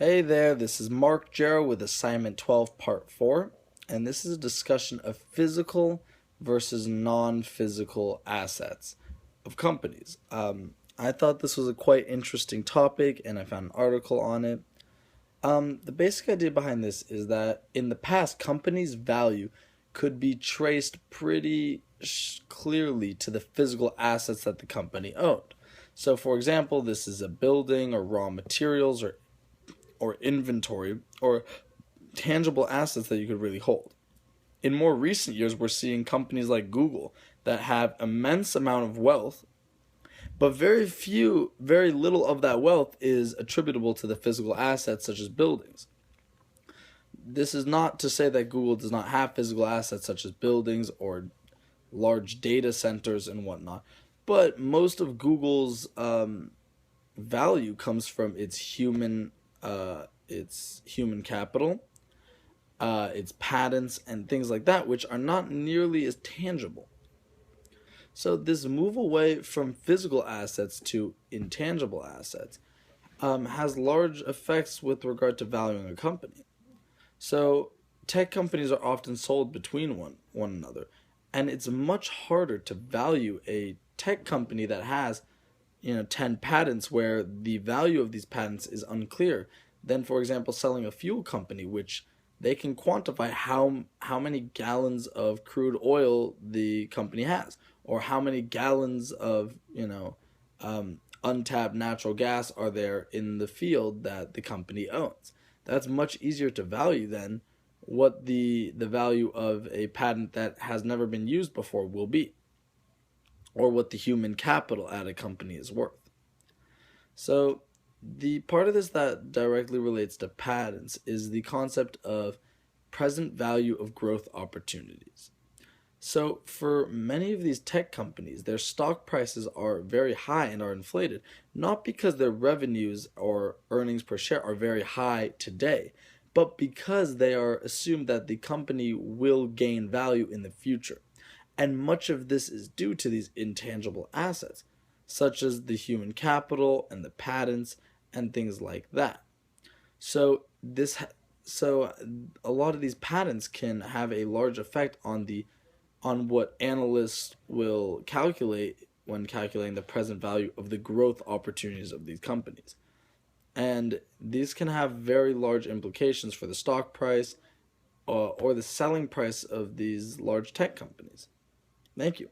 Hey there, this is Mark Jarrow with Assignment 12, Part 4, and this is a discussion of physical versus non physical assets of companies. I thought this was a quite interesting topic, and I found an article on it. The basic idea behind this is that in the past, companies' value could be traced pretty clearly to the physical assets that the company owned. So, for example, this is a building or raw materials or inventory or tangible assets that you could really hold. In more recent years, we're seeing companies like Google that have immense amount of wealth, but very little of that wealth is attributable to the physical assets such as buildings. This is not to say that Google does not have physical assets such as buildings or large data centers and whatnot, but most of Google's value comes from its human capital, its patents, and things like that, which are not nearly as tangible. So this move away from physical assets to intangible assets has large effects with regard to valuing a company. So tech companies are often sold between one another, and it's much harder to value a tech company that has 10 patents where the value of these patents is unclear than, for example, selling a fuel company, which they can quantify how many gallons of crude oil the company has, or how many gallons of untapped natural gas are there in the field that the company owns. That's much easier to value than what the value of a patent that has never been used before will be, or what the human capital at a company is worth. So, the part of this that directly relates to patents is the concept of present value of growth opportunities. So, for many of these tech companies, their stock prices are very high and are inflated, not because their revenues or earnings per share are very high today, but because they are assumed that the company will gain value in the future. And much of this is due to these intangible assets, such as the human capital and the patents and things like that. So this so a lot of these patents can have a large effect on what analysts will calculate when calculating the present value of the growth opportunities of these companies. And these can have very large implications for the stock price or the selling price of these large tech companies. Thank you.